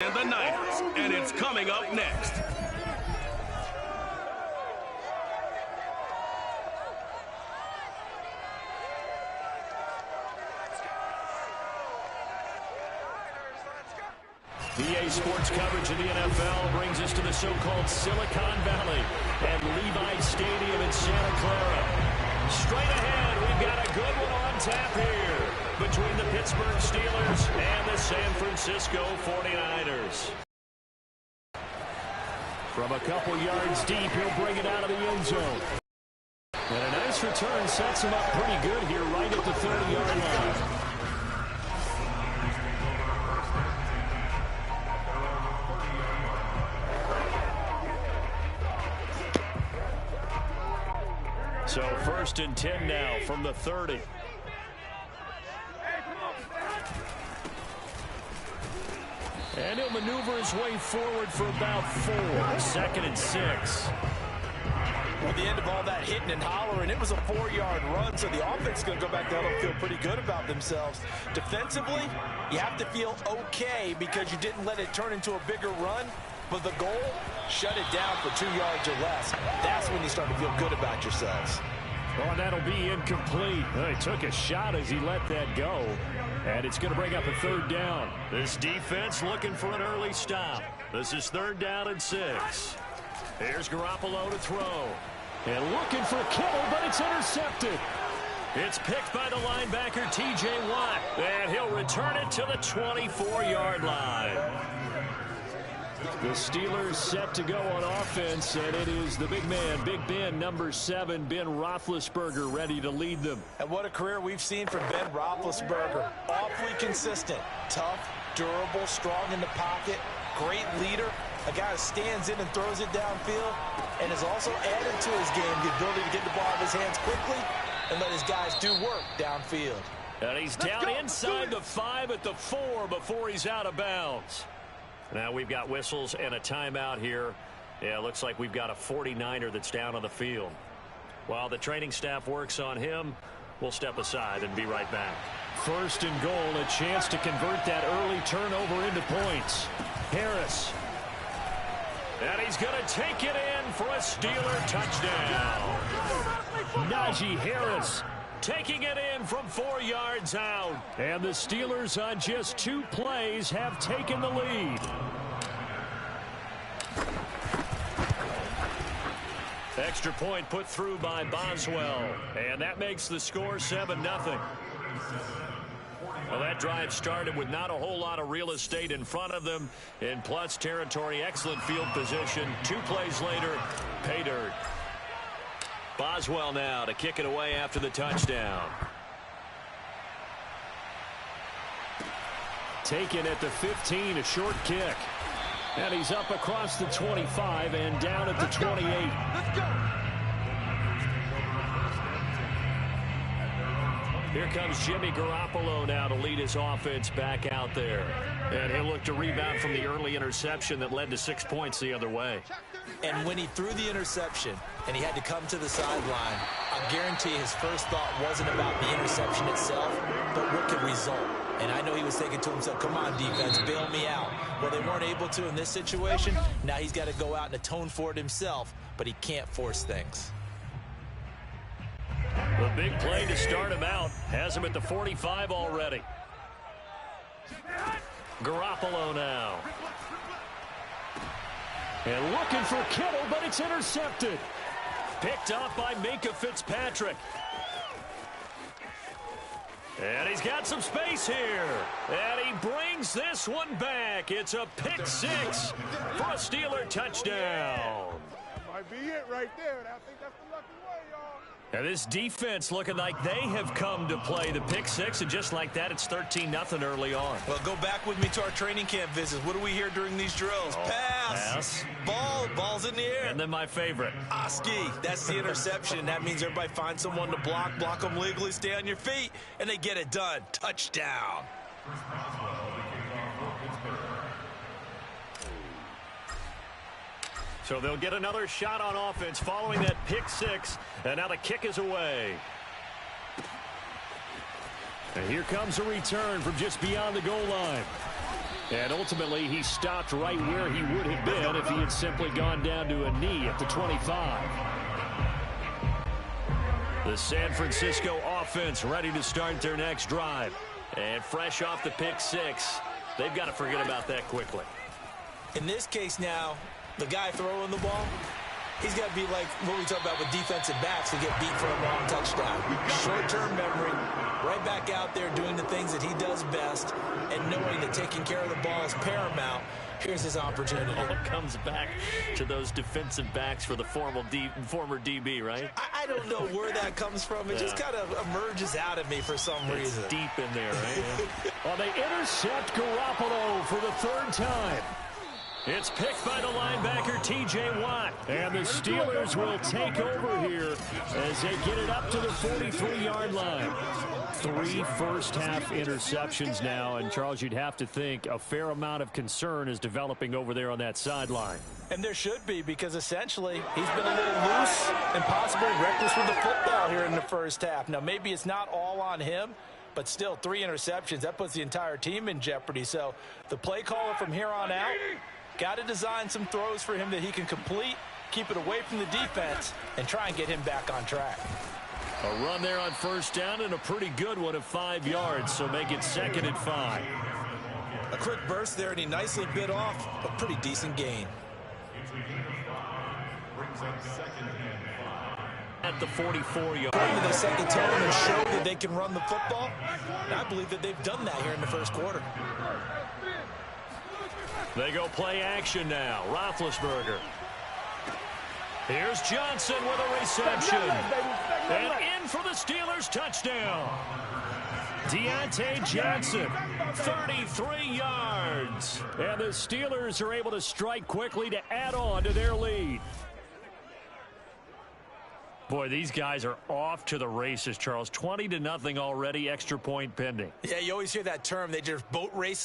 And the Niners, and it's coming up next. EA Sports coverage of the NFL brings us to the so-called Silicon Valley and Levi Stadium in Santa Clara. Straight ahead, we've got a good one on tap here between the Pittsburgh Steelers and the San Francisco 49ers. From a couple yards deep, he'll bring it out of the end zone. And a nice return sets him up pretty good here right at the 30-yard line. So 1st and 10 now from the 30. And he'll maneuver his way forward for about 4. 2nd and 6. At the end of all that hitting and hollering, it was a 4-yard run, so the offense is going to go back down and feel pretty good about themselves. Defensively, you have to feel okay because you didn't let it turn into a bigger run. But the goal, shut it down for 2 yards or less. That's when you start to feel good about yourselves. Oh, and that'll be incomplete. Well, he took a shot as he let that go. And it's going to bring up a 3rd down. This defense looking for an early stop. This is 3rd down and 6. Here's Garoppolo to throw. And looking for Kittle, but it's intercepted. It's picked by the linebacker, T.J. Watt. And he'll return it to the 24-yard line. The Steelers set to go on offense, and it is the big man, Big Ben, number 7, Ben Roethlisberger, ready to lead them. And what a career we've seen from Ben Roethlisberger. Awfully consistent, tough, durable, strong in the pocket, great leader, a guy who stands in and throws it downfield, and has also added to his game the ability to get the ball out of his hands quickly and let his guys do work downfield. And he's down inside the 5 at the 4 before he's out of bounds. Now we've got whistles and a timeout here. Yeah, it looks like we've got a 49er that's down on the field. While the training staff works on him, we'll step aside and be right back. 1st and goal, a chance to convert that early turnover into points. Harris. And he's going to take it in for a Steeler touchdown. Najee Harris taking it in from 4 yards out. And the Steelers on just 2 plays have taken the lead. Extra point put through by Boswell. And that makes the score 7-0. Well, that drive started with not a whole lot of real estate in front of them. In plus territory, excellent field position. 2 plays later, pay dirt. Boswell now to kick it away after the touchdown. Taken at the 15, a short kick. And he's up across the 25 and down at the 28. Let's go. Here comes Jimmy Garoppolo now to lead his offense back out there. And he'll look to rebound from the early interception that led to 6 points the other way. And when he threw the interception and he had to come to the sideline, I guarantee his first thought wasn't about the interception itself, but what could result. And I know he was thinking to himself, come on, defense, bail me out. Well, they weren't able to in this situation. Now he's got to go out and atone for it himself, but he can't force things. The big play to start him out has him at the 45 already. Garoppolo now. And looking for Kittle, but it's intercepted. Picked off by Minkah Fitzpatrick. And he's got some space here. And he brings this one back. It's a pick 6 for a Steeler touchdown. That might be it right there. I think that's the lucky way, y'all. And this defense looking like they have come to play the pick 6, and just like that, it's 13-0 early on. Well, go back with me to our training camp visits. What do we hear during these drills? Pass. Ball's in the air. And then my favorite. Oski, that's the interception. That means everybody finds someone to block them legally, stay on your feet, and they get it done. Touchdown. So they'll get another shot on offense following that pick 6, and now the kick is away. And here comes a return from just beyond the goal line. And ultimately, he stopped right where he would have been if he had simply gone down to a knee at the 25. The San Francisco offense ready to start their next drive. And fresh off the pick six, they've got to forget about that quickly. In this case now, the guy throwing the ball, he's got to be like what we talk about with defensive backs who get beat for a long touchdown. Short-term memory, right back out there doing the things that he does best, and knowing that taking care of the ball is paramount. Here's his opportunity. It comes back to those defensive backs for the former DB, right? I don't know where that comes from. It just kind of emerges out of me for some reason. It's deep in there, right? Well, they intercept Garoppolo for the third time. It's picked by the linebacker, T.J. Watt. And the Steelers will take over here as they get it up to the 43-yard line. 3 first-half interceptions now. And, Charles, you'd have to think a fair amount of concern is developing over there on that sideline. And there should be, because essentially he's been a little loose and possibly reckless with the football here in the first half. Now, maybe it's not all on him, but still 3 interceptions. That puts the entire team in jeopardy. So the play caller from here on out got to design some throws for him that he can complete, keep it away from the defense, and try and get him back on track. A run there on first down and a pretty good one of 5 yards, so make it 2nd and 5. A quick burst there, and he nicely bit off a pretty decent gain. At the 44-yard. Going to the second time and show that they can run the football. And I believe that they've done that here in the first quarter. They go play action now. Roethlisberger. Here's Johnson with a reception. And in for the Steelers touchdown. Deontay Johnson, 33 yards. And the Steelers are able to strike quickly to add on to their lead. Boy, these guys are off to the races, Charles. 20-0 already, extra point pending. Yeah, you always hear that term. They just boat race